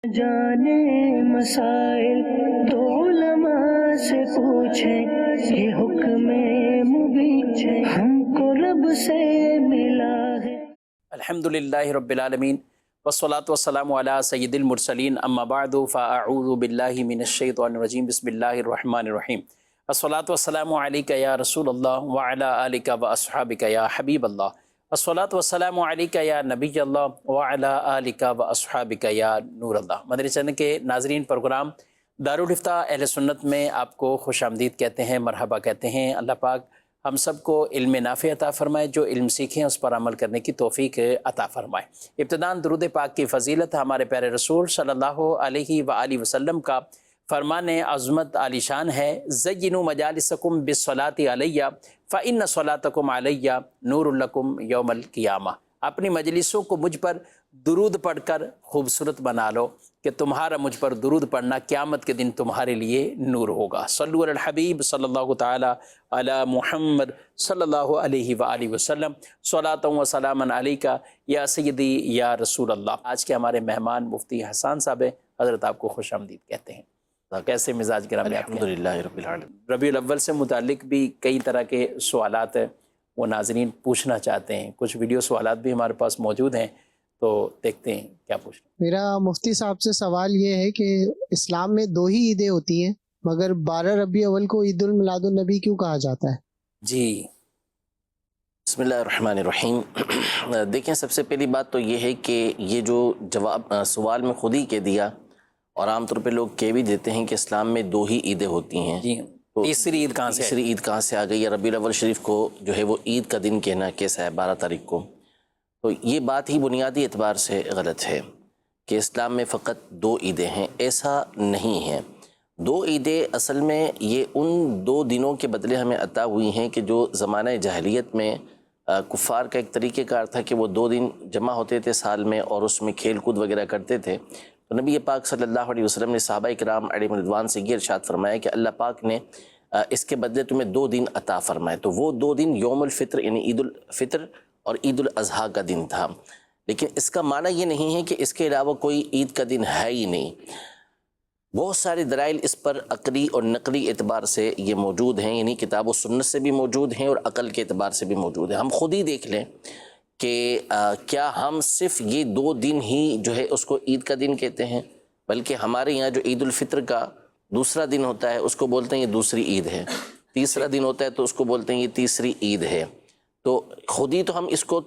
جانے مسائل تو علماء سے پوچھیں، یہ حکم مبین ہم کو رب سے ملا ہے۔ الحمدللہ رب العالمین والصلاة والسلام علی سید المرسلین، اما بعد فاعوذ باللہ من الشیطان الرجیم، بسم اللہ الرحمن الرحیم۔ الصلاة والسلام علیک یا رسول اللہ وعلی آلک واصحابک یا حبیب اللہ، الصلاة والسلام علیک یا نبی اللہ وعلی آلک واصحابک یا نور اللہ۔ مدنی چینل کے ناظرین، پروگرام دارالفتہ اہل سنت میں آپ کو خوش آمدید کہتے ہیں، مرحبا کہتے ہیں۔ اللہ پاک ہم سب کو علم نافع عطا فرمائے، جو علم سیکھیں اس پر عمل کرنے کی توفیق عطا فرمائے۔ ابتداً درود پاک کی فضیلت ہمارے پیارے رسول صلی اللہ علیہ وآلہ وسلم کا فرمان عظمت عالی شان ہے، زینوا مجالسکم بالصلاۃ علیہ فإن صلاتکم علیہ نور لکم یوم القیامہ۔ اپنی مجلسوں کو مجھ پر درود پڑھ کر خوبصورت بنا لو کہ تمہارا مجھ پر درود پڑھنا قیامت کے دن تمہارے لیے نور ہوگا۔ صلو علی الحبیب صلی اللہ تعالی علی محمد صلی اللہ علیہ وآلہ وسلم، صلاۃ و سلاما علیک یا سیدی یا رسول اللہ۔ آج کے ہمارے مہمان مفتی حسان صاحب ہیں، حضرت آپ کو خوش آمدید کہتے ہیں۔ کیسے مزاج گرامی آپ کے؟ الحمدللہ رب العالمین۔ ربیع الاول سے متعلق بھی کئی طرح کے سوالات وہ ناظرین پوچھنا چاہتے ہیں، کچھ ویڈیو سوالات بھی ہمارے پاس موجود ہیں، تو دیکھتے ہیں کیا پوچھنا۔ میرا مفتی صاحب سے سوال یہ ہے کہ اسلام میں دو ہی عیدیں ہوتی ہیں، مگر 12 ربیع اول کو عید الميلاد النبی کیوں کہا جاتا ہے؟ جی بسم اللہ الرحمن الرحیم۔ دیکھیں، سب سے پہلی بات تو یہ ہے کہ یہ جو جواب سوال میں خود ہی کہہ دیا، اور عام طور پہ لوگ کہہ بھی دیتے ہیں کہ اسلام میں دو ہی عیدیں ہوتی ہیں۔ جی، تیسری عید کہاں سے؟ تیسری عید کہاں سے آ گئی؟ یا ربیع الاول شریف کو جو ہے وہ عید کا دن کہنا کیسا ہے 12 تاریخ کو؟ تو یہ بات ہی بنیادی اعتبار سے غلط ہے کہ اسلام میں فقط دو عیدیں ہیں، ایسا نہیں ہے۔ دو عیدیں اصل میں یہ ان دو دنوں کے بدلے ہمیں عطا ہوئی ہیں کہ جو زمانہ جاہلیت میں کفار کا ایک طریقہ کار تھا کہ وہ 2 دن جمع ہوتے تھے سال میں، اور اس میں کھیل کود وغیرہ کرتے تھے۔ تو نبی پاک صلی اللہ علیہ وسلم نے صحابہ کرام علیہم رضوان سے یہ ارشاد فرمایا کہ اللہ پاک نے اس کے بدلے تمہیں 2 دن عطا فرمائے۔ تو وہ 2 دن یوم الفطر یعنی عید الفطر اور عید الاضحیٰ کا دن تھا، لیکن اس کا معنی یہ نہیں ہے کہ اس کے علاوہ کوئی عید کا دن ہے ہی نہیں۔ بہت سارے دلائل اس پر عقلی اور نقلی اعتبار سے یہ موجود ہیں، یعنی کتاب و سنت سے بھی موجود ہیں اور عقل کے اعتبار سے بھی موجود ہیں۔ ہم خود ہی دیکھ لیں کہ کیا ہم صرف یہ 2 دن ہی جو ہے اس کو عید کا دن کہتے ہیں، بلکہ ہمارے یہاں جو عید الفطر کا دوسرا دن ہوتا ہے اس کو بولتے ہیں یہ دوسری عید ہے، تیسرا دن ہوتا ہے تو اس کو بولتے ہیں یہ تیسری عید ہے۔ تو خود ہی تو ہم اس کو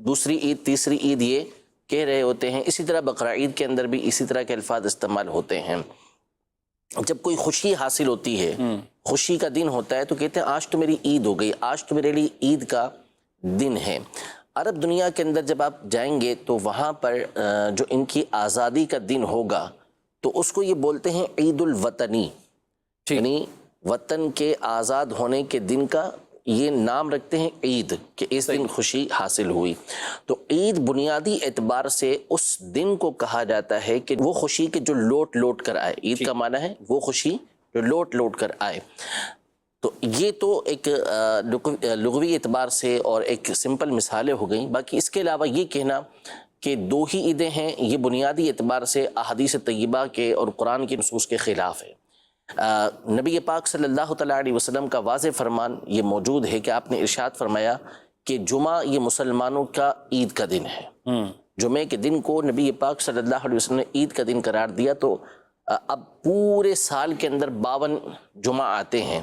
دوسری عید تیسری عید یہ کہہ رہے ہوتے ہیں۔ اسی طرح بقرہ عید کے اندر بھی اسی طرح کے الفاظ استعمال ہوتے ہیں۔ جب کوئی خوشی حاصل ہوتی ہے، خوشی کا دن ہوتا ہے، تو کہتے ہیں آج تو میری عید ہو گئی، آج تو میرے لیے عید کا دن ہے۔ عرب دنیا کے اندر جب آپ جائیں گے تو وہاں پر جو ان کی آزادی کا دن ہوگا تو اس کو یہ بولتے ہیں عید الوطنی، یعنی وطن کے آزاد ہونے کے دن کا یہ نام رکھتے ہیں عید، کہ اس دن خوشی حاصل ہوئی۔ تو عید بنیادی اعتبار سے اس دن کو کہا جاتا ہے کہ وہ خوشی کے جو لوٹ لوٹ کر آئے، عید کا معنی ہے وہ خوشی جو لوٹ لوٹ کر آئے۔ تو یہ تو ایک لغوی اعتبار سے اور ایک سمپل مثالیں ہو گئیں۔ باقی اس کے علاوہ یہ کہنا کہ 2 ہی عیدیں ہیں، یہ بنیادی اعتبار سے احادیث طیبہ کے اور قرآن کی نصوص کے خلاف ہے۔ نبی پاک صلی اللہ تعالیٰ علیہ وسلم کا واضح فرمان یہ موجود ہے کہ آپ نے ارشاد فرمایا کہ جمعہ یہ مسلمانوں کا عید کا دن ہے۔ جمعے کے دن کو نبی پاک صلی اللہ علیہ وسلم نے عید کا دن قرار دیا، تو اب پورے سال کے اندر 52 جمعہ آتے ہیں،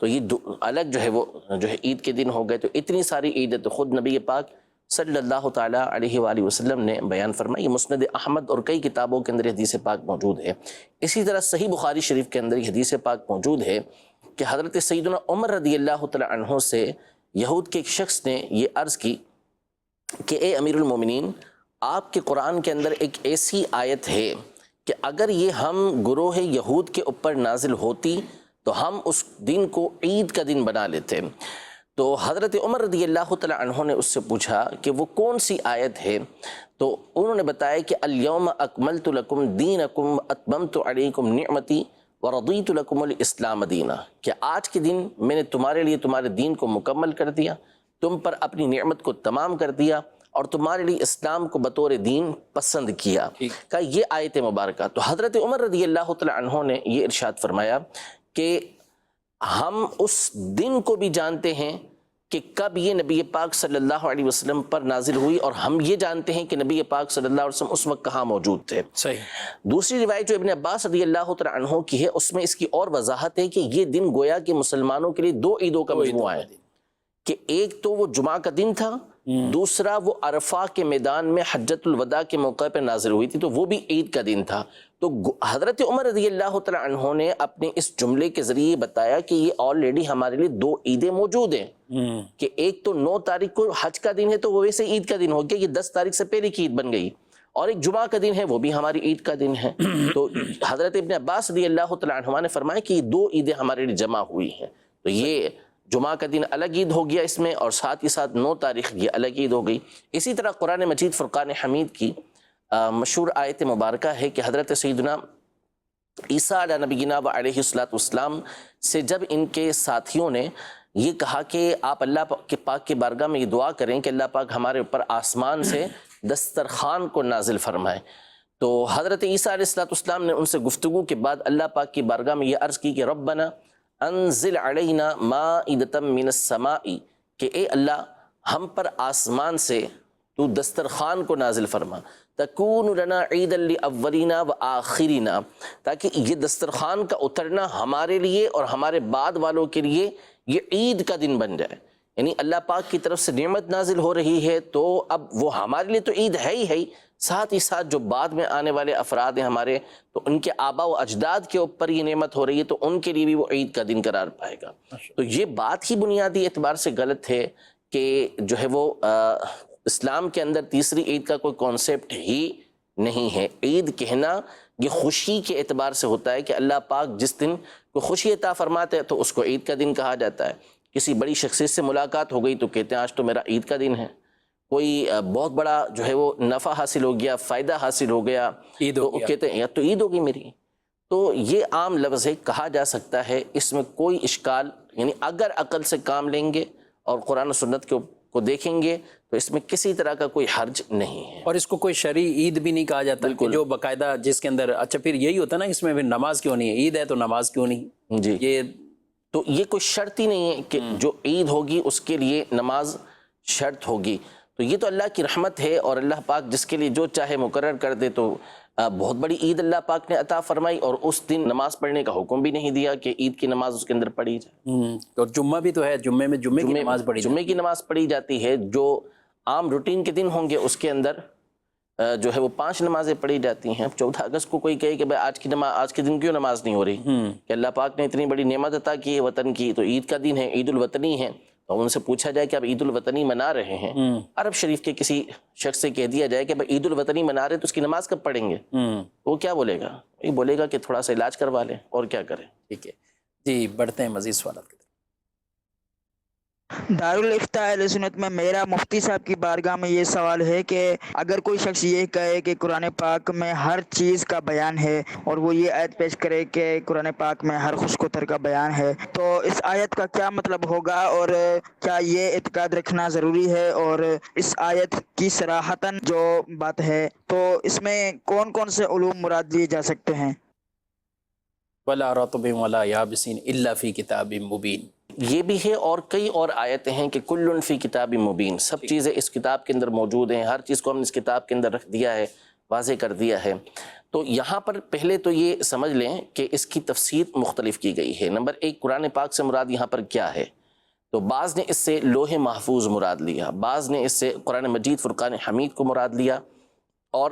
تو یہ الگ جو ہے وہ جو ہے عید کے دن ہو گئے۔ تو اتنی ساری عیدیں تو خود نبی پاک صلی اللہ تعالیٰ علیہ وآلہ وسلم نے بیان فرمائی۔ یہ مسند احمد اور کئی کتابوں کے اندر حدیث پاک موجود ہے۔ اسی طرح صحیح بخاری شریف کے اندر حدیث پاک موجود ہے کہ حضرت سیدنا عمر رضی اللہ تعالیٰ عنہ سے یہود کے ایک شخص نے یہ عرض کی کہ اے امیر المومنین، آپ کے قرآن کے اندر ایک ایسی آیت ہے کہ اگر یہ ہم گروہ یہود کے اوپر نازل ہوتی تو ہم اس دن کو عید کا دن بنا لیتے۔ تو حضرت عمر رضی اللہ تعالیٰ عنہ نے اس سے پوچھا کہ وہ کون سی آیت ہے؟ تو انہوں نے بتایا کہ الیوم اکملت لکم دینکم اتممت علیکم نعمتی ورضیت لکم الاسلام دینا، کہ آج کے دن میں نے تمہارے لیے تمہارے دین کو مکمل کر دیا، تم پر اپنی نعمت کو تمام کر دیا، اور تمہارے لیے اسلام کو بطور دین پسند کیا. کہ یہ آیت مبارکہ. تو حضرت عمر رضی اللہ تعالی عنہ نے یہ ارشاد فرمایا کہ ہم اس دن کو بھی جانتے ہیں کہ کب یہ نبی پاک صلی اللہ علیہ وسلم پر نازل ہوئی، اور ہم یہ جانتے ہیں کہ نبی پاک صلی اللہ علیہ وسلم اس وقت کہاں موجود تھے. صحیح. دوسری روایت جو ابن عباس رضی اللہ تعالی عنہ کی ہے، اس میں اس کی اور وضاحت ہے کہ یہ دن گویا کہ مسلمانوں کے لیے دو عیدوں کا مجموعہ ہے، کہ ایک تو وہ جمعہ کا دن تھا، دوسرا وہ عرفہ کے میدان میں حجۃ الوداع کے موقع پہ نازل ہوئی تھی، تو وہ بھی عید کا دن تھا. تو حضرت عمر رضی اللہ تعالی عنہ نے اپنے اس جملے کے ذریعے بتایا کہ یہ آلریڈی ہمارے لیے دو عیدیں موجود ہیں، کہ ایک تو 9 تاریخ کو حج کا دن ہے تو وہ ویسے عید کا دن ہو گیا، یہ 10 تاریخ سے پہلے کی عید بن گئی، اور ایک جمعہ کا دن ہے وہ بھی ہماری عید کا دن ہے. تو حضرت ابن عباس رضی اللہ تعالی عنہ نے فرمایا کہ یہ دو عیدیں ہمارے لیے جمع ہوئی ہیں. تو یہ جمعہ کا دن الگ عید ہو گیا اس میں، اور ساتھ ہی ساتھ 9 تاریخ یہ الگ عید ہو گئی. اسی طرح قرآن مجید فرقان حمید کی مشہور آیت مبارکہ ہے کہ حضرت سیدنا عیسیٰ علیہ نبینا و علیہ السلام سے جب ان کے ساتھیوں نے یہ کہا کہ آپ اللہ کے پاک کی بارگاہ میں یہ دعا کریں کہ اللہ پاک ہمارے اوپر آسمان سے دسترخوان کو نازل فرمائے، تو حضرت عیسیٰ علیہ السلام نے ان سے گفتگو کے بعد اللہ پاک کی بارگاہ میں یہ عرض کی کہ ربنا انزل علینا مائدۃ من السماء، کہ اے اللہ ہم پر آسمان سے تو دسترخوان کو نازل فرما، تکون لنا عیدا لاولینا و آخرینا، تاکہ یہ دسترخوان کا اترنا ہمارے لیے اور ہمارے بعد والوں کے لیے یہ عید کا دن بن جائے. یعنی اللہ پاک کی طرف سے نعمت نازل ہو رہی ہے تو اب وہ ہمارے لیے تو عید ہے ہی، ساتھ ہی ساتھ جو بعد میں آنے والے افراد ہیں ہمارے، تو ان کے آبا و اجداد کے اوپر یہ نعمت ہو رہی ہے تو ان کے لیے بھی وہ عید کا دن قرار پائے گا. تو یہ بات ہی بنیادی اعتبار سے غلط ہے کہ جو ہے وہ اسلام کے اندر تیسری عید کا کوئی کانسیپٹ ہی نہیں ہے. عید کہنا یہ خوشی کے اعتبار سے ہوتا ہے کہ اللہ پاک جس دن کو خوشی عطا فرماتے ہیں تو اس کو عید کا دن کہا جاتا ہے. کسی بڑی شخصیت سے ملاقات ہو گئی تو کہتے ہیں آج تو میرا عید کا دن ہے. کوئی بہت بڑا جو ہے وہ نفع حاصل ہو گیا، فائدہ حاصل ہو گیا، تو کہتے ہیں یا تو عید ہوگی میری. تو یہ عام لفظ ہے، کہا جا سکتا ہے، اس میں کوئی اشکال، یعنی اگر عقل سے کام لیں گے اور قرآن و سنت کو دیکھیں گے تو اس میں کسی طرح کا کوئی حرج نہیں ہے. اور اس کو کوئی شرعی عید بھی نہیں کہا جاتا کہ جو باقاعدہ جس کے اندر، اچھا پھر یہی ہوتا نا اس میں پھر نماز کیوں نہیں ہے؟ عید ہے تو نماز کیوں نہیں؟ جی یہ کوئی شرط ہی نہیں ہے کہ جو عید ہوگی اس کے لیے نماز شرط ہوگی. تو یہ تو اللہ کی رحمت ہے، اور اللہ پاک جس کے لیے جو چاہے مقرر کر دے. تو بہت بڑی عید اللہ پاک نے عطا فرمائی، اور اس دن نماز پڑھنے کا حکم بھی نہیں دیا کہ عید کی نماز اس کے اندر پڑھی جائے. اور جمعہ بھی تو ہے، جمعے کی نماز پڑھی جمعے کی نماز پڑھی جاتی ہے. جو عام روٹین کے دن ہوں گے اس کے اندر جو ہے وہ 5 نمازیں پڑھی جاتی ہیں. اب 14 اگست کو کوئی کہے کہ بھائی آج کے دن کیوں نماز نہیں ہو رہی، کہ اللہ پاک نے اتنی بڑی نعمت عطا کی ہے وطن کی، تو عید کا دن ہے، عید الوطنی ہے. تو ان سے پوچھا جائے کہ اب عید الوطنی منا رہے ہیں، عرب شریف کے کسی شخص سے کہہ دیا جائے کہ بھائی عید الوطنی منا رہے تو اس کی نماز کب پڑھیں گے، وہ کیا بولے گا؟ یہ بولے گا کہ تھوڑا سا علاج کروا لیں اور کیا کریں. ٹھیک ہے جی، بڑھتے ہیں مزید سوالات کی طرف. دارالفتاء اہل سنت میں میرا مفتی صاحب کی بارگاہ میں یہ سوال ہے کہ اگر کوئی شخص یہ کہے کہ قرآن پاک میں ہر چیز کا بیان ہے، اور وہ یہ آیت پیش کرے کہ قرآن پاک میں ہر خشک کا بیان ہے، تو اس آیت کا کیا مطلب ہوگا، اور کیا یہ اعتقاد رکھنا ضروری ہے؟ اور اس آیت کی صراحتاً جو بات ہے تو اس میں کون کون سے علوم مراد لیے جا سکتے ہیں؟ وَلَا رَطْبٍ وَلَا يَابِسٍ إِلَّا فِي كِتَابٍ مُبِينٍ. یہ بھی ہے، اور کئی اور آیتیں ہیں کہ کل فی کتاب مبین، سب چیزیں اس کتاب کے اندر موجود ہیں، ہر چیز کو ہم نے اس کتاب کے اندر رکھ دیا ہے، واضح کر دیا ہے. تو یہاں پر پہلے تو یہ سمجھ لیں کہ اس کی تفسیر مختلف کی گئی ہے. نمبر 1، قرآن پاک سے مراد یہاں پر کیا ہے؟ تو بعض نے اس سے لوح محفوظ مراد لیا، بعض نے اس سے قرآن مجید فرقان حمید کو مراد لیا، اور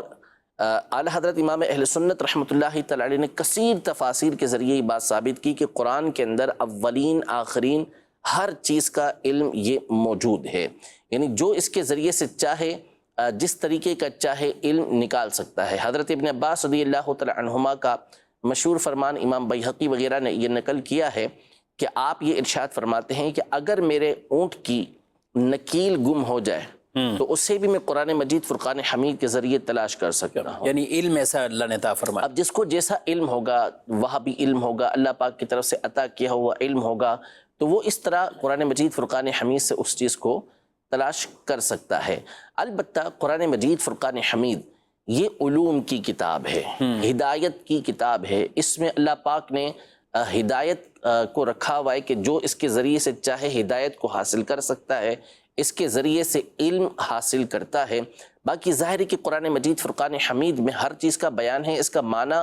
اعلیٰ حضرت امام اہل سنت رحمۃ اللہ تعالی علیہ نے کثیر تفاسیر کے ذریعے یہ بات ثابت کی کہ قرآن کے اندر اولین آخرین ہر چیز کا علم یہ موجود ہے. یعنی جو اس کے ذریعے سے چاہے جس طریقے کا چاہے علم نکال سکتا ہے. حضرت ابن عباس رضی اللہ تعالی عنہما کا مشہور فرمان امام بیہقی وغیرہ نے یہ نقل کیا ہے کہ آپ یہ ارشاد فرماتے ہیں کہ اگر میرے اونٹ کی نکیل گم ہو جائے تو اس سے بھی میں قرآن مجید فرقان حمید کے ذریعے تلاش کر سکتا ہوں. یعنی علم ایسا اللہ نے عطا فرمایا. اب جس کو جیسا علم ہوگا، وہاں بھی علم ہوگا، اللہ پاک کی طرف سے عطا کیا ہوا علم ہوگا، تو وہ اس طرح قرآن مجید فرقان حمید سے اس چیز کو تلاش کر سکتا ہے۔ البتہ قرآن مجید فرقان حمید یہ علوم کی کتاب ہے، ہدایت کی کتاب ہے۔ اس میں اللہ پاک نے ہدایت کو رکھا ہوا ہے کہ جو اس کے ذریعے سے چاہے ہدایت کو حاصل کر سکتا ہے، اس کے ذریعے سے علم حاصل کرتا ہے۔ باقی ظاہر ہے کہ قرآن مجید فرقان حمید میں ہر چیز کا بیان ہے۔ اس کا معنی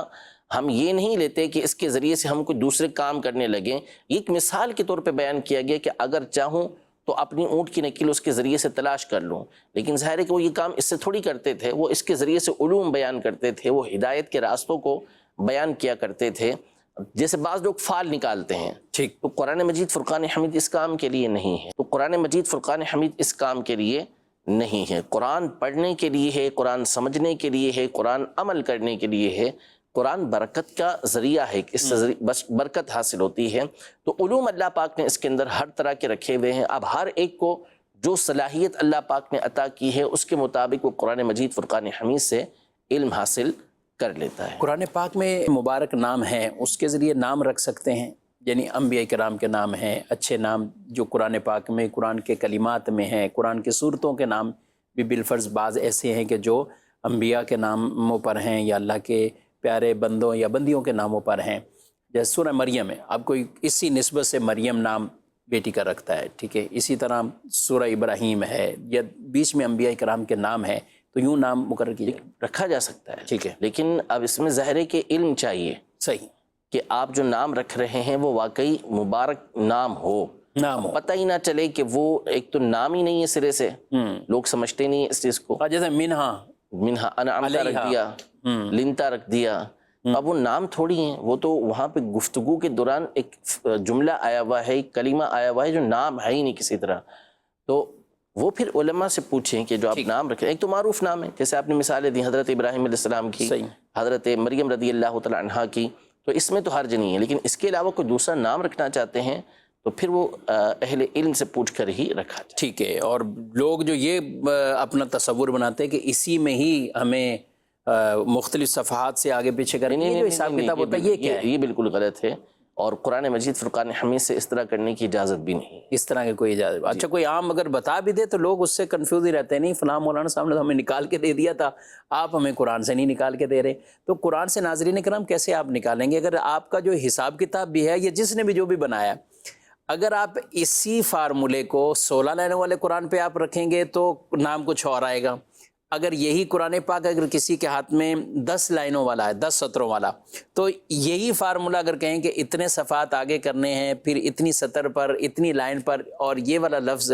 ہم یہ نہیں لیتے کہ اس کے ذریعے سے ہم کوئی دوسرے کام کرنے لگیں۔ یہ ایک مثال کے طور پہ بیان کیا گیا کہ اگر چاہوں تو اپنی اونٹ کی نکیل اس کے ذریعے سے تلاش کر لوں، لیکن ظاہر ہے کہ وہ یہ کام اس سے تھوڑی کرتے تھے، وہ اس کے ذریعے سے علوم بیان کرتے تھے، وہ ہدایت کے راستوں کو بیان کیا کرتے تھے، جیسے بعض لوگ فال نکالتے ہیں۔ ٹھیک، تو قرآن مجید فرقان حمید اس کام کے لیے نہیں ہے۔ تو قرآن مجید فرقان حمید اس کام کے لیے نہیں ہے۔ قرآن پڑھنے کے لیے ہے، قرآن سمجھنے کے لیے ہے، قرآن عمل کرنے کے لیے ہے۔ قرآن برکت کا ذریعہ ہے، اس سے بس برکت حاصل ہوتی ہے۔ تو علوم اللہ پاک نے اس کے اندر ہر طرح کے رکھے ہوئے ہیں۔ اب ہر ایک کو جو صلاحیت اللہ پاک نے عطا کی ہے اس کے مطابق وہ قرآن مجید فرقان حمید سے علم حاصل کر لیتا ہے۔ قرآن پاک میں مبارک نام ہیں، اس کے ذریعے نام رکھ سکتے ہیں، یعنی انبیاء کرام کے نام ہیں، اچھے نام جو قرآن پاک میں قرآن کے کلمات میں ہیں، قرآن کی صورتوں کے نام بھی بالفرض بعض ایسے ہیں کہ جو انبیاء کے ناموں پر ہیں یا اللہ کے پیارے بندوں یا بندیوں کے ناموں پر ہیں۔ جیسے سورہ مریم ہے، اب کوئی اسی نسبت سے مریم نام بیٹی کا رکھتا ہے، ٹھیک ہے، اسی طرح سورہ ابراہیم ہے، یا بیچ میں انبیاء کرام کے نام ہیں تو یوں نام مقرر کیے رکھا جا سکتا ہے، ٹھیک ہے، لیکن اب اس میں ظاہر ہے کہ علم چاہیے صحیح کہ آپ جو نام رکھ رہے ہیں وہ واقعی مبارک نام ہو، نام ہو۔ پتہ ہی نہ چلے کہ وہ ایک تو نام ہی نہیں ہے سرے سے، لوگ سمجھتے نہیں ہیں اس چیز کو۔ جیسے منہا منہا انعمتا رکھ علیہا، دیا، لنتا رکھ دیا، اب وہ نام تھوڑی ہیں، وہ تو وہاں پہ گفتگو کے دوران ایک جملہ آیا ہوا ہے، ایک کلمہ آیا ہوا ہے جو نام ہے ہی نہیں کسی طرح۔ تو وہ پھر علماء سے پوچھیں کہ جو آپ نام رکھیں، ایک تو معروف نام ہے، جیسے آپ نے مثالیں دی حضرت ابراہیم علیہ السلام کی، حضرت مریم رضی اللہ تعالی عنہا کی، تو اس میں تو حرج نہیں ہے، لیکن اس کے علاوہ کوئی دوسرا نام رکھنا چاہتے ہیں تو پھر وہ اہل علم سے پوچھ کر ہی رکھا جائے۔ ٹھیک ہے، اور لوگ جو یہ اپنا تصور بناتے ہیں کہ اسی میں ہی ہمیں مختلف صفحات سے آگے پیچھے کریں، یہ جو حساب کتاب ہوتا ہے یہ کیا ہے؟ یہ بالکل غلط ہے، اور قرآن مجید فرقان حمید سے اس طرح کرنے کی اجازت بھی نہیں۔ اس طرح کی کوئی اجازت؟ اچھا، کوئی عام اگر بتا بھی دے تو لوگ اس سے کنفیوز ہی رہتے ہیں، نہیں فلاں مولانا صاحب نے تو ہمیں نکال کے دے دیا تھا، آپ ہمیں قرآن سے نہیں نکال کے دے رہے۔ تو قرآن سے ناظرین کرام کیسے آپ نکالیں گے؟ اگر آپ کا جو حساب کتاب بھی ہے، یہ جس نے بھی جو بھی بنایا، اگر آپ اسی فارمولے کو 16 لائنوں والے قرآن پہ آپ رکھیں گے تو نام کچھ اور آئے گا۔ اگر یہی قرآن پاک اگر کسی کے ہاتھ میں 10 لائنوں والا ہے، 10 سطروں والا، تو یہی فارمولہ اگر کہیں کہ اتنے صفحات آگے کرنے ہیں، پھر اتنی سطر پر، اتنی لائن پر، اور یہ والا لفظ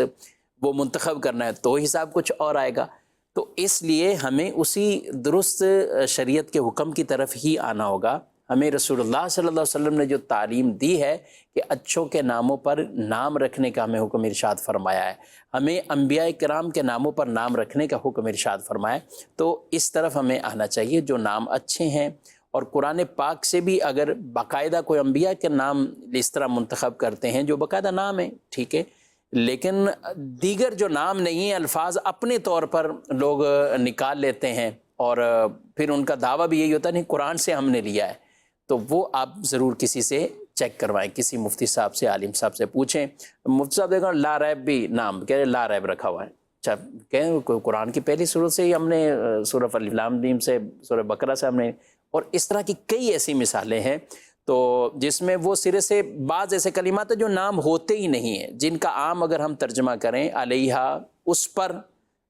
وہ منتخب کرنا ہے، تو حساب کچھ اور آئے گا۔ تو اس لیے ہمیں اسی درست شریعت کے حکم کی طرف ہی آنا ہوگا۔ ہمیں رسول اللہ صلی اللہ علیہ وسلم نے جو تعلیم دی ہے کہ اچھوں کے ناموں پر نام رکھنے کا ہمیں حکم ارشاد فرمایا ہے، ہمیں انبیاء کرام کے ناموں پر نام رکھنے کا حکم ارشاد فرمایا ہے، تو اس طرف ہمیں آنا چاہیے جو نام اچھے ہیں۔ اور قرآن پاک سے بھی اگر باقاعدہ کوئی انبیاء کے نام اس طرح منتخب کرتے ہیں جو باقاعدہ نام ہیں، ٹھیک ہے، لیکن دیگر جو نام نہیں ہیں، الفاظ اپنے طور پر لوگ نکال لیتے ہیں، اور پھر ان کا دعویٰ بھی یہی ہوتا ہے نہیں قرآن سے ہم نے لیا ہے، تو وہ آپ ضرور کسی سے چیک کروائیں، کسی مفتی صاحب سے، عالم صاحب سے پوچھیں۔ مفتی صاحب دیکھو لا ریب بھی نام کہہ رہے، لا ریب رکھا ہوا ہے، اچھا کہیں قرآن کی پہلی سورت سے ہی ہم نے سورہ الف لام میم سے، سورہ بقرہ سے ہم نے، اور اس طرح کی کئی ایسی مثالیں ہیں تو جس میں وہ سرے سے بعض ایسے کلمات ہیں جو نام ہوتے ہی نہیں ہیں، جن کا عام اگر ہم ترجمہ کریں علیہا، اس پر،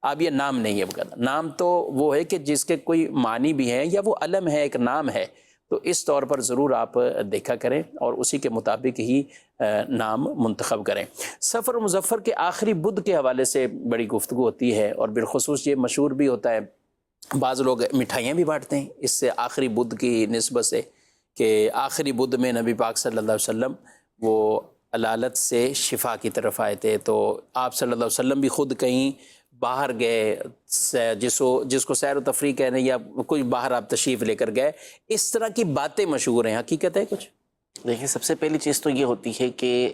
اب یہ نام نہیں ہے بقاعدہ، نام تو وہ ہے کہ جس کے کوئی معنی بھی ہیں یا وہ علم ہے، ایک نام ہے، تو اس طور پر ضرور آپ دیکھا کریں اور اسی کے مطابق ہی نام منتخب کریں۔ سفر مظفر کے آخری بدھ کے حوالے سے بڑی گفتگو ہوتی ہے، اور بالخصوص یہ مشہور بھی ہوتا ہے، بعض لوگ مٹھائیاں بھی بانٹتے ہیں اس سے آخری بدھ کی نسبت سے، کہ آخری بدھ میں نبی پاک صلی اللہ علیہ وسلم وہ علالت سے شفا کی طرف آئے تھے، تو آپ صلی اللہ علیہ وسلم بھی خود کہیں باہر گئے، جس کو سیر و تفریح کہنے، یا کوئی باہر آپ تشریف لے کر گئے، اس طرح کی باتیں مشہور ہیں، حقیقت ہے کچھ؟ دیکھیں، سب سے پہلی چیز تو یہ ہوتی ہے کہ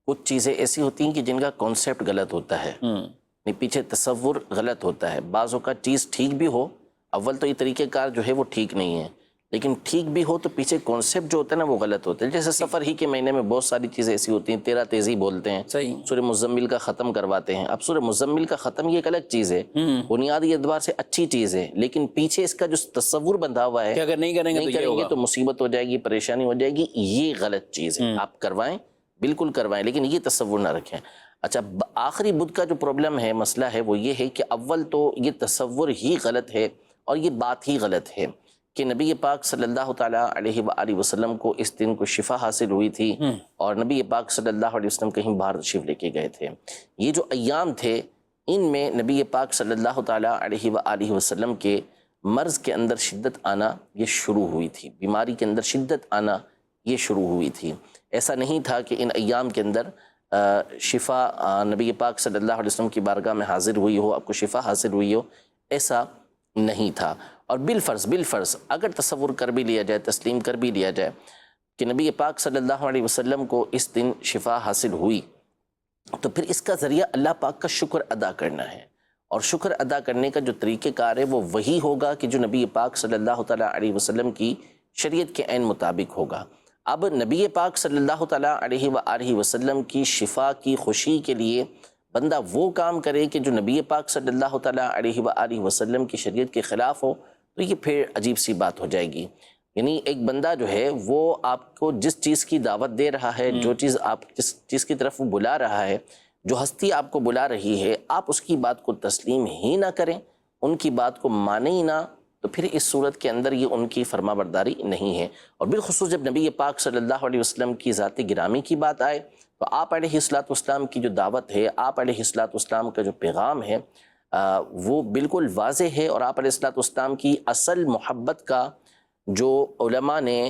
کچھ چیزیں ایسی ہوتی ہیں کہ جن کا کانسیپٹ غلط ہوتا ہے، پیچھے تصور غلط ہوتا ہے۔ بعض اوقات چیز ٹھیک بھی ہو، اول تو یہ طریقہ کار جو ہے وہ ٹھیک نہیں ہے، لیکن ٹھیک بھی ہو تو پیچھے کانسیپٹ جو ہوتا ہے نا وہ غلط ہوتا ہے. جیسے سفر ہی کے مہینے میں بہت ساری چیزیں ایسی ہوتی ہیں, تیرا تیزی بولتے ہیں, صحیح. سورہ مزمل کا ختم کرواتے ہیں. اب سورہ مزمل کا ختم یہ ایک الگ چیز ہے, بنیادی اعتبار سے اچھی چیز ہے, لیکن پیچھے اس کا جو تصور بندھا ہوا ہے کہ اگر نہیں کریں گے تو مصیبت ہو جائے گی, پریشانی ہو جائے گی, یہ غلط چیز ہے. آپ کروائیں, بالکل کروائیں, لیکن یہ تصور نہ رکھیں. اچھا, آخری بدھ کا جو پرابلم ہے, مسئلہ ہے, وہ یہ ہے کہ اول تو یہ تصور ہی غلط ہے اور یہ بات ہی غلط ہے کہ نبی پاک صلی اللہ تعالیٰ علیہ وآلہ وسلم کو اس دن کو شفا حاصل ہوئی تھی اور نبی پاک صلی اللہ علیہ وسلم کہیں باہر تشریف لے کے گئے تھے. یہ جو ایام تھے ان میں نبی پاک صلی اللہ تعالیٰ علیہ وآلہ وسلم کے مرض کے اندر شدت آنا یہ شروع ہوئی تھی, بیماری کے اندر شدت آنا یہ شروع ہوئی تھی. ایسا نہیں تھا کہ ان ایام کے اندر شفا نبی پاک صلی اللہ علیہ وسلم کی بارگاہ میں حاضر ہوئی ہو, آپ کو شفا حاصل ہوئی ہو, ایسا نہیں تھا. اور بالفرض اگر تصور کر بھی لیا جائے, تسلیم کر بھی لیا جائے کہ نبی پاک صلی اللہ علیہ وسلم کو اس دن شفا حاصل ہوئی, تو پھر اس کا ذریعہ اللہ پاک کا شکر ادا کرنا ہے, اور شکر ادا کرنے کا جو طریقہ کار ہے وہ وہی ہوگا کہ جو نبی پاک صلی اللہ تعالیٰ علیہ وسلم کی شریعت کے عین مطابق ہوگا. اب نبی پاک صلی اللہ تعالیٰ علیہ وآلہ وسلم کی شفا کی خوشی کے لیے بندہ وہ کام کرے کہ جو نبی پاک صلی اللہ تعالیٰ علیہ وآلہ وسلم کی شریعت کے خلاف ہو, تو یہ پھر عجیب سی بات ہو جائے گی. یعنی ایک بندہ جو ہے وہ آپ کو جس چیز کی دعوت دے رہا ہے, جو چیز آپ جس چیز کی طرف وہ بلا رہا ہے, جو ہستی آپ کو بلا رہی ہے, آپ اس کی بات کو تسلیم ہی نہ کریں, ان کی بات کو مانیں ہی نہ, تو پھر اس صورت کے اندر یہ ان کی فرما برداری نہیں ہے. اور بالخصوص جب نبی پاک صلی اللہ علیہ وسلم کی ذات گرامی کی بات آئے تو آپ علیہ الصلوۃ والسلام کی جو دعوت ہے, آپ علیہ الصلوۃ والسلام کا جو پیغام ہے وہ بالکل واضح ہے. اور آپ علیہ الصلوۃ والسلام کی اصل محبت کا جو علماء نے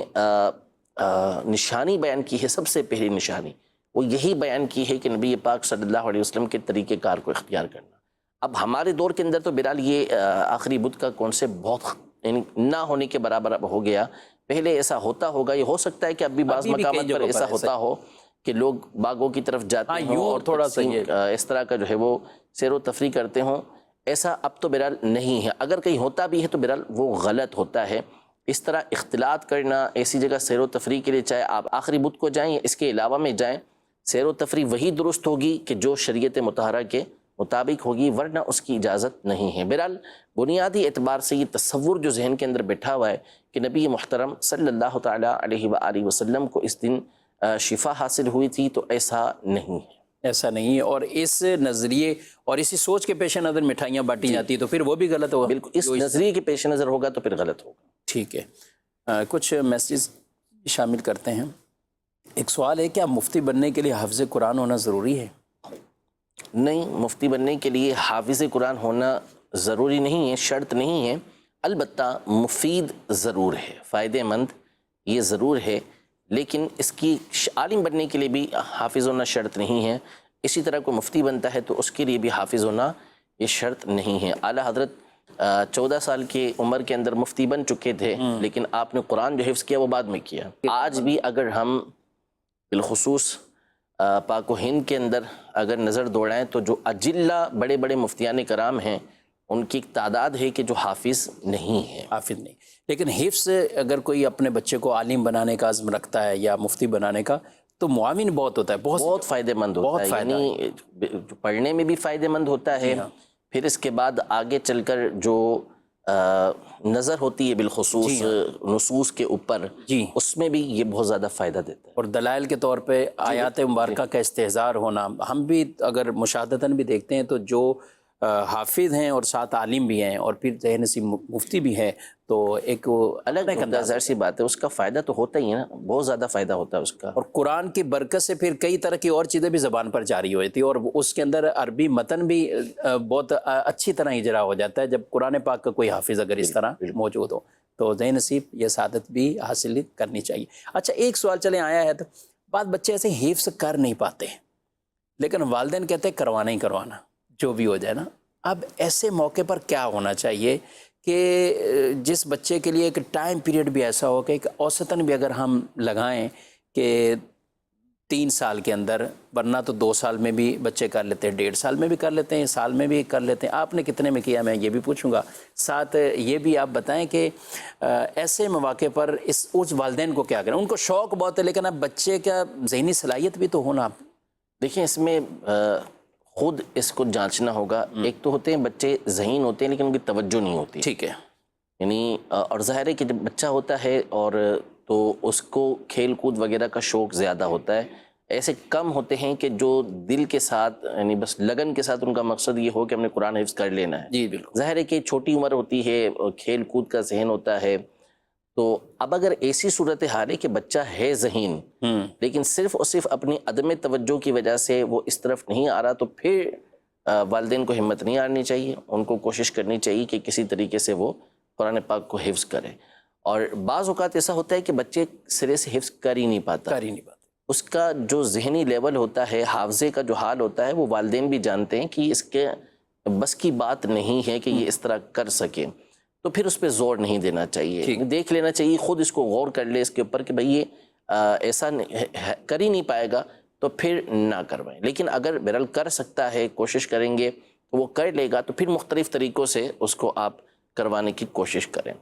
نشانی بیان کی ہے, سب سے پہلی نشانی وہ یہی بیان کی ہے کہ نبی پاک صلی اللہ علیہ وسلم کے طریقہ کار کو اختیار کرنا. اب ہمارے دور کے اندر تو بہرحال یہ آخری بدھ کا کانسیپٹ بہت نہ ہونے کے برابر اب ہو گیا. پہلے ایسا ہوتا ہوگا, یہ ہو سکتا ہے کہ اب بھی بعض مقامات پر ایسا ہوتا ہو کہ لوگ باغوں کی طرف جاتے ہوں اور تھوڑا سا اس طرح کا جو ہے وہ سیر و تفریح کرتے ہوں. ایسا اب تو بہرحال نہیں ہے. اگر کہیں ہوتا بھی ہے تو بہرحال وہ غلط ہوتا ہے. اس طرح اختلاط کرنا ایسی جگہ سیر و تفریح کے لیے, چاہے آپ آخری بدھ کو جائیں یا اس کے علاوہ میں جائیں, سیر و تفریح وہی درست ہوگی کہ جو شریعت مطہرہ کے مطابق ہوگی, ورنہ اس کی اجازت نہیں ہے. بہرحال بنیادی اعتبار سے یہ تصور جو ذہن کے اندر بیٹھا ہوا ہے کہ نبی محترم صلی اللہ تعالیٰ علیہ وآلہ وسلم کو اس دن شفا حاصل ہوئی تھی, تو ایسا نہیں ہے. ایسا نہیں ہے, اور اس نظریے اور اسی سوچ کے پیش نظر مٹھائیاں بانٹی جاتی ہیں تو پھر وہ بھی غلط ہوگا. بالکل, اس نظریے کے پیش نظر ہوگا تو پھر غلط ہوگا. ٹھیک ہے, کچھ میسیج شامل کرتے ہیں. ایک سوال ہے, کیا مفتی بننے کے لیے حافظ قرآن ہونا ضروری ہے؟ نہیں, مفتی بننے کے لیے حافظ قرآن ہونا ضروری نہیں ہے, شرط نہیں ہے. البتہ مفید ضرور ہے, فائدہ مند یہ ضرور ہے, لیکن اس کی عالم بننے کے لیے بھی حافظ ہونا شرط نہیں ہے. اسی طرح کوئی مفتی بنتا ہے تو اس کے لیے بھی حافظ ہونا یہ شرط نہیں ہے. اعلیٰ حضرت 14 سال کی عمر کے اندر مفتی بن چکے تھے, لیکن آپ نے قرآن جو حفظ کیا وہ بعد میں کیا. آج بھی اگر ہم بالخصوص پاک و ہند کے اندر اگر نظر دوڑائیں تو جو اجلہ بڑے بڑے مفتیان کرام ہیں ان کی ایک تعداد ہے کہ جو حافظ نہیں ہے. حافظ نہیں, لیکن حفظ اگر کوئی اپنے بچے کو عالم بنانے کا عزم رکھتا ہے یا مفتی بنانے کا تو معاون بہت ہوتا ہے, بہت فائدہ مند ہوتا ہے. یعنی پڑھنے میں بھی فائدہ مند ہوتا ہے, پھر اس کے بعد آگے چل کر جو نظر ہوتی ہے بالخصوص نصوص کے اوپر, اس میں بھی یہ بہت زیادہ فائدہ دیتا ہے. اور دلائل کے طور پہ آیات مبارکہ کا استحضار ہونا, ہم بھی اگر مشاہدتاً بھی دیکھتے ہیں تو جو حافظ ہیں اور ساتھ عالم بھی ہیں اور پھر ذہن نصیب مفتی بھی ہے, تو ایک الگ ظاہر سی بات ہے, اس کا فائدہ تو ہوتا ہی ہے نا, بہت زیادہ فائدہ ہوتا ہے اس کا. اور قرآن کی برکت سے پھر کئی طرح کی اور چیزیں بھی زبان پر جاری ہوئی تھی, اور اس کے اندر عربی متن بھی بہت اچھی طرح اجرا ہو جاتا ہے جب قرآن پاک کا کوئی حافظ اگر اس طرح موجود ہو. تو ذہن نصیب یہ سعادت بھی حاصل کرنی چاہیے. اچھا, ایک سوال چلے آیا ہے, تو بعض بچے ایسے حفظ کر نہیں پاتے لیکن والدین کہتے ہیں کروانا ہی کروانا, جو بھی ہو جائے نا. اب ایسے موقع پر کیا ہونا چاہیے کہ جس بچے کے لیے ایک ٹائم پیریڈ بھی ایسا ہو کہ ایک اوسطاً بھی اگر ہم لگائیں کہ 3 سال کے اندر، ورنہ تو 2 سال میں بھی بچے کر لیتے ہیں، 1.5 سال میں بھی کر لیتے ہیں، سال میں بھی کر لیتے ہیں. آپ نے کتنے میں کیا میں یہ بھی پوچھوں گا. ساتھ یہ بھی آپ بتائیں کہ ایسے مواقع پر اس والدین کو کیا کریں؟ ان کو شوق بہت ہے لیکن اب بچے کا ذہنی صلاحیت بھی تو ہونا. دیکھیں اس میں خود اس کو جانچنا ہوگا. ایک تو ہوتے ہیں بچے ذہین ہوتے ہیں لیکن ان کی توجہ نہیں ہوتی. ٹھیک ہے. یعنی اور ظاہر ہے کہ جب بچہ ہوتا ہے اور تو اس کو کھیل کود وغیرہ کا شوق زیادہ ہوتا ہے. ایسے کم ہوتے ہیں کہ جو دل کے ساتھ یعنی بس لگن کے ساتھ ان کا مقصد یہ ہو کہ ہم نے قرآن حفظ کر لینا ہے. جی بالکل. ظاہر ہے کہ چھوٹی عمر ہوتی ہے، کھیل کود کا ذہن ہوتا ہے. تو اب اگر ایسی صورتحال ہے کہ بچہ ہے ذہین لیکن صرف اور صرف اپنی عدم توجہ کی وجہ سے وہ اس طرف نہیں آ رہا، تو پھر والدین کو ہمت نہیں ہارنی چاہیے. ان کو کوشش کرنی چاہیے کہ کسی طریقے سے وہ قرآن پاک کو حفظ کرے. اور بعض اوقات ایسا ہوتا ہے کہ بچے سرے سے حفظ کر ہی نہیں پاتا. اس کا جو ذہنی لیول ہوتا ہے، حافظے کا جو حال ہوتا ہے، وہ والدین بھی جانتے ہیں کہ اس کے بس کی بات نہیں ہے کہ یہ اس طرح کر سکے. تو پھر اس پہ زور نہیں دینا چاہیے. دیکھ لینا چاہیے، خود اس کو غور کر لے اس کے اوپر کہ بھئی یہ ایسا کر ہی نہیں پائے گا تو پھر نہ کروائیں. لیکن اگر بہرحال کر سکتا ہے، کوشش کریں گے تو وہ کر لے گا، تو پھر مختلف طریقوں سے اس کو آپ کروانے کی کوشش کریں.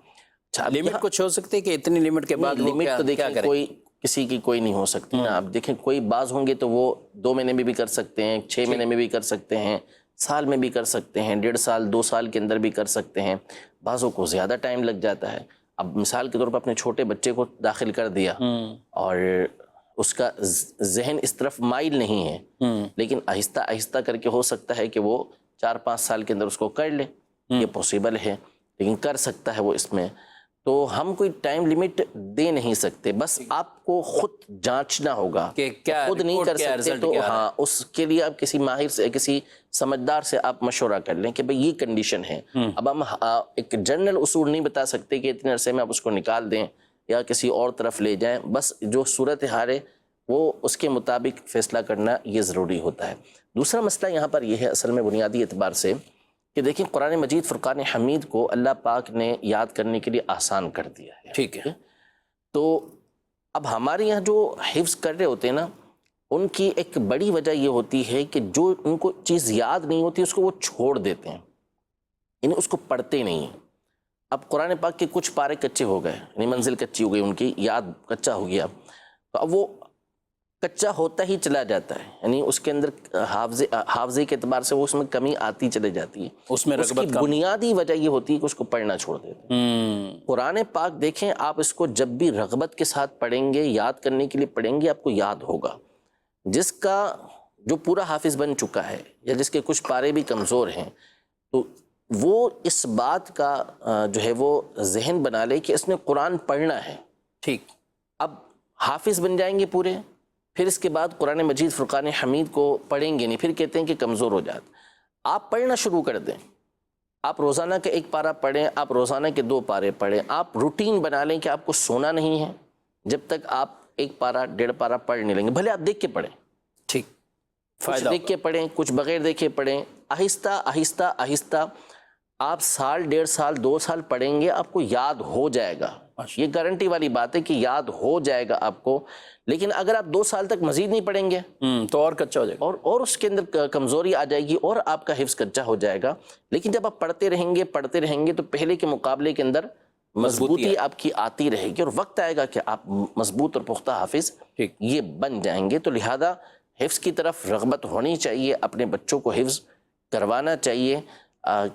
لمٹ کچھ ہو سکتی ہے کہ اتنی لمٹ کے بعد لمٹ تو دیکھیں کوئی کسی کی کوئی نہیں ہو سکتی نا. آپ دیکھیں کوئی بعض ہوں گے تو وہ 2 مہینے میں بھی کر سکتے ہیں، 6 مہینے میں بھی کر سکتے ہیں، سال میں بھی کر سکتے ہیں، 1.5 سال 2 سال کے اندر بھی کر سکتے ہیں. بعضوں کو زیادہ ٹائم لگ جاتا ہے. اب مثال کے طور پر اپنے چھوٹے بچے کو داخل کر دیا اور اس کا ذہن اس طرف مائل نہیں ہے، لیکن آہستہ آہستہ کر کے ہو سکتا ہے کہ وہ 4-5 سال کے اندر اس کو کر لے. یہ پاسبل ہے، لیکن کر سکتا ہے وہ اس میں. تو ہم کوئی ٹائم لیمٹ دے نہیں سکتے، بس آپ کو خود جانچنا ہوگا کہ کیا خود نہیں کر سکتے تو ہاں اس کے لیے آپ کسی ماہر سے، کسی سمجھدار سے آپ مشورہ کر لیں کہ بھئی یہ کنڈیشن ہے. اب ہم ایک جنرل اصول نہیں بتا سکتے کہ اتنے عرصے میں آپ اس کو نکال دیں یا کسی اور طرف لے جائیں. بس جو صورتحال ہے وہ اس کے مطابق فیصلہ کرنا یہ ضروری ہوتا ہے. دوسرا مسئلہ یہاں پر یہ ہے اصل میں بنیادی اعتبار سے کہ دیکھیں قرآن مجید فرقان حمید کو اللہ پاک نے یاد کرنے کے لیے آسان کر دیا ہے. ٹھیک ہے. تو اب ہمارے یہاں جو حفظ کر رہے ہوتے ہیں نا، ان کی ایک بڑی وجہ یہ ہوتی ہے کہ جو ان کو چیز یاد نہیں ہوتی اس کو وہ چھوڑ دیتے ہیں، یعنی اس کو پڑھتے نہیں ہیں. اب قرآن پاک کے کچھ پارے کچے ہو گئے، یعنی منزل کچی ہو گئی، ان کی یاد کچا ہو گیا، تو اب وہ کچا ہوتا ہی چلا جاتا ہے. یعنی اس کے اندر حافظے کے اعتبار سے وہ اس میں کمی آتی چلے جاتی ہے. اس میں رغبت کی بنیادی وجہ یہ ہوتی ہے کہ اس کو پڑھنا چھوڑ دیتے ہیں. قرآن پاک دیکھیں آپ اس کو جب بھی رغبت کے ساتھ پڑھیں گے، یاد کرنے کے لیے پڑھیں گے، آپ کو یاد ہوگا. جس کا جو پورا حافظ بن چکا ہے یا جس کے کچھ پارے بھی کمزور ہیں، تو وہ اس بات کا جو ہے وہ ذہن بنا لے کہ اس نے قرآن پڑھنا ہے. ٹھیک. اب حافظ بن جائیں گے پورے، پھر اس کے بعد قرآن مجید فرقان حمید کو پڑھیں گے نہیں، پھر کہتے ہیں کہ کمزور ہو جاتا. آپ پڑھنا شروع کر دیں، آپ روزانہ کا 1 پارہ پڑھیں، آپ روزانہ کے 2 پارے پڑھیں. آپ روٹین بنا لیں کہ آپ کو سونا نہیں ہے جب تک آپ 1 پارہ 1.5 پارہ پڑھ نہیں لیں گے. بھلے آپ دیکھ کے پڑھیں، ٹھیک، کچھ دیکھ کے پڑھیں، کچھ بغیر دیکھے پڑھیں. آہستہ آہستہ آہستہ آپ 1 1.5 سال 2 سال پڑھیں گے، آپ کو یاد ہو جائے گا. یہ گارنٹی والی بات ہے کہ یاد ہو جائے گا آپ کو. لیکن اگر آپ 2 سال تک مزید نہیں پڑھیں گے تو اور کچا ہو جائے گا، اور اس کے اندر کمزوری آ جائے گی اور آپ کا حفظ کچا ہو جائے گا. لیکن جب آپ پڑھتے رہیں گے تو پہلے کے مقابلے کے اندر مضبوطی آپ کی آتی رہے گی، اور وقت آئے گا کہ آپ مضبوط اور پختہ حافظ یہ بن جائیں گے. تو لہذا حفظ کی طرف رغبت ہونی چاہیے، اپنے بچوں کو حفظ کروانا چاہیے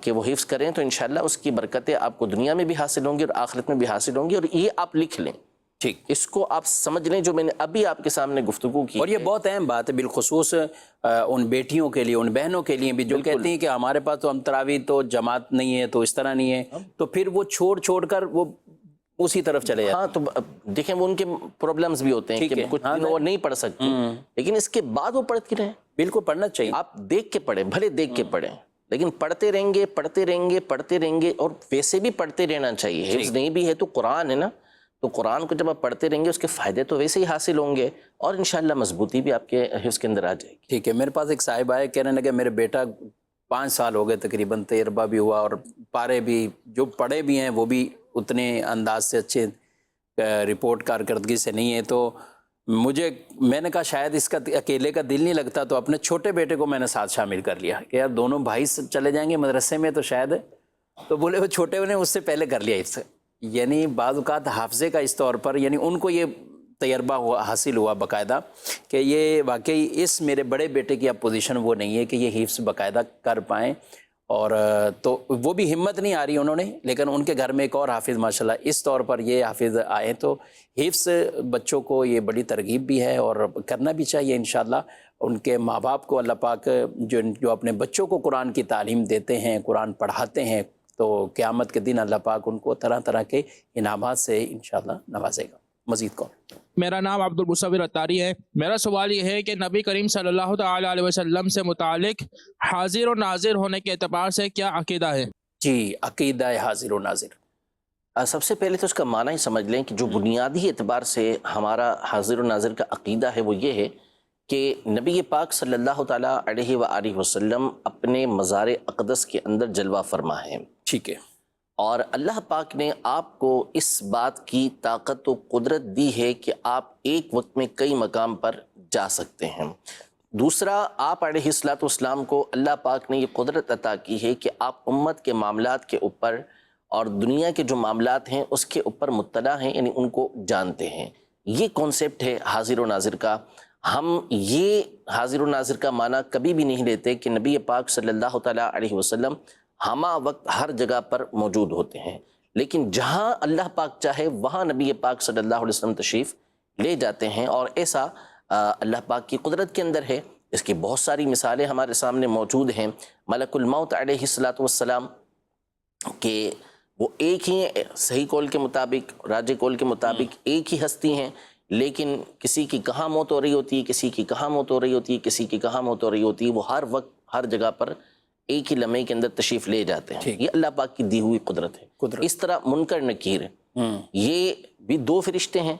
کہ وہ حفظ کریں، تو انشاءاللہ اس کی برکتیں آپ کو دنیا میں بھی حاصل ہوں گی اور آخرت میں بھی حاصل ہوں گی. اور یہ آپ لکھ لیں، ٹھیک، اس کو آپ سمجھ لیں جو میں نے ابھی آپ کے سامنے گفتگو کی. اور یہ بہت اہم بات ہے بالخصوص ان بیٹیوں کے لیے، ان بہنوں کے لیے بھی جو کہتی ہیں کہ ہمارے پاس تو ہم تراویح تو جماعت نہیں ہے، تو اس طرح نہیں ہے، تو پھر وہ چھوڑ کر وہ اسی طرف چلے جاتے ہیں. ہاں تو دیکھیں وہ ان کے پرابلمز بھی ہوتے ہیں کہ کچھ دن وہ نہیں پڑھ سکتے، لیکن اس کے بعد وہ پڑھتی رہیں. بالکل پڑھنا چاہیے. آپ دیکھ کے پڑھیں، بھلے دیکھ کے پڑھیں، لیکن پڑھتے رہیں گے اور ویسے بھی پڑھتے رہنا چاہیے. حفظ نہیں بھی ہے تو قرآن ہے نا، تو قرآن کو جب آپ پڑھتے رہیں گے اس کے فائدے تو ویسے ہی حاصل ہوں گے اور انشاءاللہ مضبوطی بھی آپ کے حفظ کے اندر آ جائے گی. ٹھیک ہے. میرے پاس ایک صاحب آئے، کہنے لگے میرے بیٹا 5 سال ہو گئے تقریباً، تجربہ بھی ہوا اور پارے بھی جو پڑھے بھی ہیں وہ بھی اتنے انداز سے اچھے رپورٹ کارکردگی سے نہیں ہے. تو میں نے کہا شاید اس کا اکیلے کا دل نہیں لگتا، تو اپنے چھوٹے بیٹے کو میں نے ساتھ شامل کر لیا کہ یار دونوں بھائی چلے جائیں گے مدرسے میں تو شاید، تو بولے وہ چھوٹے نے اس سے پہلے کر لیا حفظ. یعنی بعض اوقات حافظے کا اس طور پر، یعنی ان کو یہ تجربہ حاصل ہوا باقاعدہ کہ یہ واقعی اس میرے بڑے بیٹے کی اب پوزیشن وہ نہیں ہے کہ یہ حفظ باقاعدہ کر پائیں، اور تو وہ بھی ہمت نہیں آ رہی انہوں نے، لیکن ان کے گھر میں ایک اور حافظ ماشاءاللہ اس طور پر یہ حافظ آئے، تو حفظ بچوں کو یہ بڑی ترغیب بھی ہے اور کرنا بھی چاہیے انشاءاللہ. ان کے ماں باپ کو اللہ پاک جو اپنے بچوں کو قرآن کی تعلیم دیتے ہیں، قرآن پڑھاتے ہیں، تو قیامت کے دن اللہ پاک ان کو طرح طرح کے انعامات سے انشاءاللہ نوازے گا. مزید کون؟ میرا نام عبد المصور اتاری ہے. میرا سوال یہ ہے کہ نبی کریم صلی اللہ تعالی علیہ وسلم سے متعلق حاضر و ناظر ہونے کے اعتبار سے کیا عقیدہ ہے؟ جی، عقیدہ حاضر و ناظر. سب سے پہلے تو اس کا معنی ہی سمجھ لیں کہ جو بنیادی اعتبار سے ہمارا حاضر و ناظر کا عقیدہ ہے وہ یہ ہے کہ نبی پاک صلی اللہ تعالیٰ علیہ وآلہ وسلم اپنے مزار اقدس کے اندر جلوہ فرما ہیں. ٹھیک ہے. اور اللہ پاک نے آپ کو اس بات کی طاقت و قدرت دی ہے کہ آپ ایک وقت میں کئی مقام پر جا سکتے ہیں. دوسرا، آپ علیہ الصلوۃ والسلام کو اللہ پاک نے یہ قدرت عطا کی ہے کہ آپ امت کے معاملات کے اوپر اور دنیا کے جو معاملات ہیں اس کے اوپر مطلع ہیں، یعنی ان کو جانتے ہیں. یہ کانسیپٹ ہے حاضر و ناظر کا. ہم یہ حاضر و ناظر کا معنی کبھی بھی نہیں لیتے کہ نبی پاک صلی اللہ تعالیٰ علیہ وسلم ہمہ وقت ہر جگہ پر موجود ہوتے ہیں، لیکن جہاں اللہ پاک چاہے وہاں نبی پاک صلی اللہ علیہ وسلم تشریف لے جاتے ہیں، اور ایسا اللہ پاک کی قدرت کے اندر ہے. اس کی بہت ساری مثالیں ہمارے سامنے موجود ہیں. ملک الموت علیہ الصلوۃ والسلام کہ وہ ایک ہی صحیح قول کے مطابق، راجح قول کے مطابق ایک ہی ہستی ہیں، لیکن کسی کی کہاں موت ہو رہی ہوتی ہے، کسی کی کہاں موت ہو رہی ہوتی ہے، کسی کی کہاں موت ہو رہی ہوتی ہے، وہ ہر وقت ہر جگہ پر ایک ہی لمحے کے اندر تشریف لے جاتے ہیں. یہ اللہ پاک کی دی ہوئی قدرت ہے. اس طرح منکر نکیر یہ بھی دو فرشتے ہیں،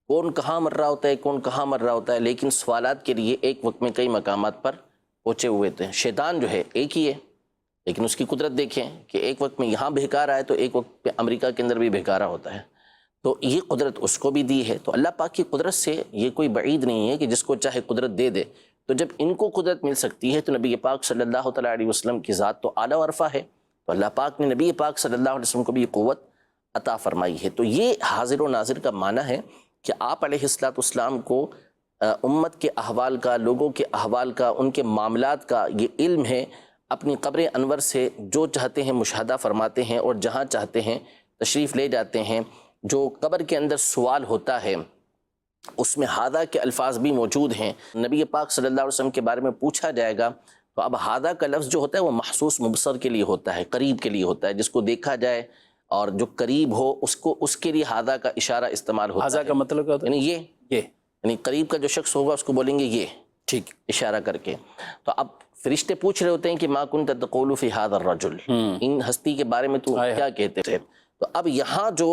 کون کہاں مر رہا ہوتا ہے، کون کہاں مر رہا ہوتا ہے، لیکن سوالات کے لیے ایک وقت میں کئی مقامات پر پہنچے ہوئے تھے. شیطان جو ہے ایک ہی ہے، لیکن اس کی قدرت دیکھیں کہ ایک وقت میں یہاں بہکارا ہے تو ایک وقت پہ امریکہ کے اندر بھی بہکارا ہوتا ہے. تو یہ قدرت اس کو بھی دی ہے. تو اللہ پاک کی قدرت سے یہ کوئی بعید نہیں ہے کہ جس کو چاہے قدرت دے دے. تو جب ان کو قدرت مل سکتی ہے تو نبی پاک صلی اللہ تعالیٰ علیہ وسلم کی ذات تو اعلیٰ و عرفہ ہے، تو اللہ پاک نے نبی پاک صلی اللہ علیہ وسلم کو بھی یہ قوت عطا فرمائی ہے. تو یہ حاضر و ناظر کا معنی ہے کہ آپ علیہ الصلوۃ والسلام کو امت کے احوال کا، لوگوں کے احوال کا، ان کے معاملات کا یہ علم ہے. اپنی قبر انور سے جو چاہتے ہیں مشاہدہ فرماتے ہیں اور جہاں چاہتے ہیں تشریف لے جاتے ہیں. جو قبر کے اندر سوال ہوتا ہے اس میں ہادہ کے الفاظ بھی موجود ہیں. نبی پاک صلی اللہ علیہ وسلم کے بارے میں پوچھا جائے گا تو اب ہادہ کا لفظ جو ہوتا ہے وہ محسوس مبصر کے لیے ہوتا ہے، قریب کے لیے ہوتا ہے، جس کو دیکھا جائے اور جو قریب ہو اس کے لیے ہادہ کا اشارہ استعمال ہوتا ہے. ہادہ کا مطلب کیا ہوتا ہے؟ یعنی یہ یعنی قریب کا جو شخص ہوگا اس کو بولیں گے یہ، ٹھیک، اشارہ کر کے. تو اب فرشتے پوچھ رہے ہوتے ہیں کہ ما کنت تقول فی ھذا الرجل، ان ہستی کے بارے میں تو کیا کہتے تھے. تو اب یہاں جو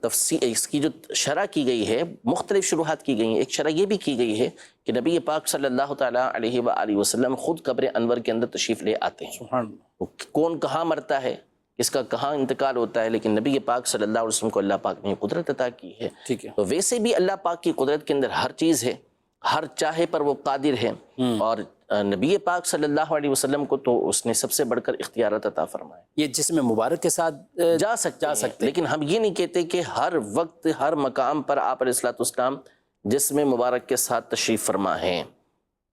تفسیر اس کی جو شرح کی گئی ہے، مختلف شروحات کی گئی ہیں. ایک شرح یہ بھی کی گئی ہے کہ نبی پاک صلی اللہ تعالیٰ علیہ وآلہ وسلم خود قبر انور کے اندر تشریف لے آتے ہیں. سبحان اللہ. کون کہاں مرتا ہے، اس کا کہاں انتقال ہوتا ہے، لیکن نبی پاک صلی اللہ علیہ وسلم کو اللہ پاک نے قدرت عطا کی ہے. ٹھیک ہے. تو ویسے بھی اللہ پاک کی قدرت کے اندر ہر چیز ہے، ہر چاہے پر وہ قادر ہے. اور نبی پاک صلی اللہ علیہ وسلم کو تو اس نے سب سے بڑھ کر اختیارات عطا فرمائے. یہ جسم مبارک کے ساتھ جا سکتے، لیکن ہم یہ نہیں کہتے کہ ہر وقت ہر مقام پر آپ علیہ الصلوۃ والسلام جسم مبارک کے ساتھ تشریف فرما ہیں.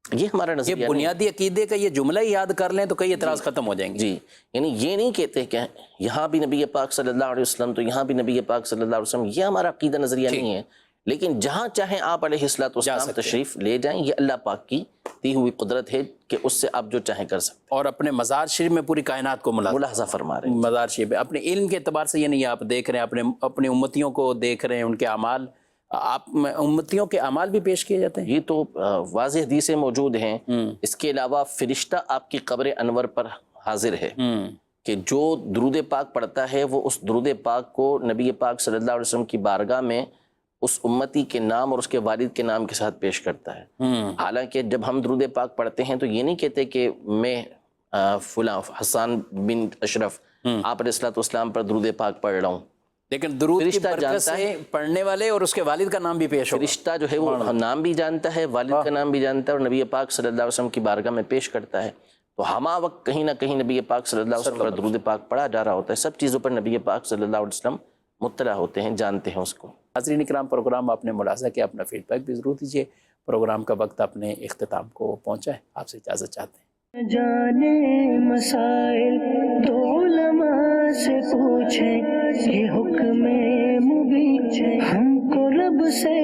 یہ ہمارا نظریہ یہ بنیادی عقیدے کا یہ جملہ ہی یاد کر لیں تو کئی اعتراض ختم ہو جائیں گے. جی، یعنی یہ نہیں کہتے کہ یہاں بھی نبی پاک صلی اللہ علیہ وسلم تو یہاں بھی نبی پاک صلی اللہ علیہ وسلم، یہ ہمارا عقیدہ نظریہ نہیں ہے. لیکن جہاں چاہیں آپ علیہ الصلوۃ والسلام تشریف لے جائیں، یہ اللہ پاک کی دی ہوئی قدرت ہے کہ اس سے آپ جو چاہیں کر سکتے. اور اپنے مزار شریف میں پوری کائنات کو ملاحظہ فرما رہے ہیں. مزار شریف اپنے علم کے اعتبار سے یہ نہیں آپ دیکھ رہے ہیں، اپنے امتیوں کو دیکھ رہے ہیں، ان کے اعمال، آپ امتیوں کے اعمال بھی پیش کیے جاتے ہیں. یہ تو واضح حدیثیں موجود ہیں. اس کے علاوہ فرشتہ آپ کی قبر انور پر حاضر ہے کہ جو درود پاک پڑھتا ہے وہ اس درود پاک کو نبی پاک صلی اللہ علیہ وسلم کی بارگاہ میں اس امتی کے نام اور اس کے والد کے نام کے ساتھ پیش کرتا ہے. حالانکہ جب ہم درود پاک پڑھتے ہیں تو یہ نہیں کہتے کہ میں فلاں حسان بن اشرف آپ علیہ الصلوۃ والسلام پر درود پاک پڑھ رہا ہوں، لیکن درود کی فرشتہ برکت جانتا سے پڑھنے والے اور اس کے والد کا نام بھی پیش ہوگا. فرشتہ جو ہے وہ نام بھی جانتا ہے، والد کا نام بھی جانتا ہے، اور نبی پاک صلی اللہ علیہ وسلم کی بارگاہ میں پیش کرتا ہے. تو ہمہ وقت کہیں نہ کہیں نبی پاک صلی اللہ علیہ وسلم پر درود پاک پڑھا جا رہا ہوتا ہے. سب چیزوں پر نبی پاک صلی اللہ علیہ وسلم مطلع ہوتے ہیں، جانتے ہیں اس کو. ناظرین کرام، پروگرام آپ نے ملاحظہ کیا، اپنا فیڈ بیک بھی ضرور دیجیے. پروگرام کا وقت اپنے اختتام کو پہنچا ہے، آپ سے اجازت چاہتے ہیں. جانے مسائل تو علماء سے پوچھیں، یہ حکم مبین ہم کو رب سے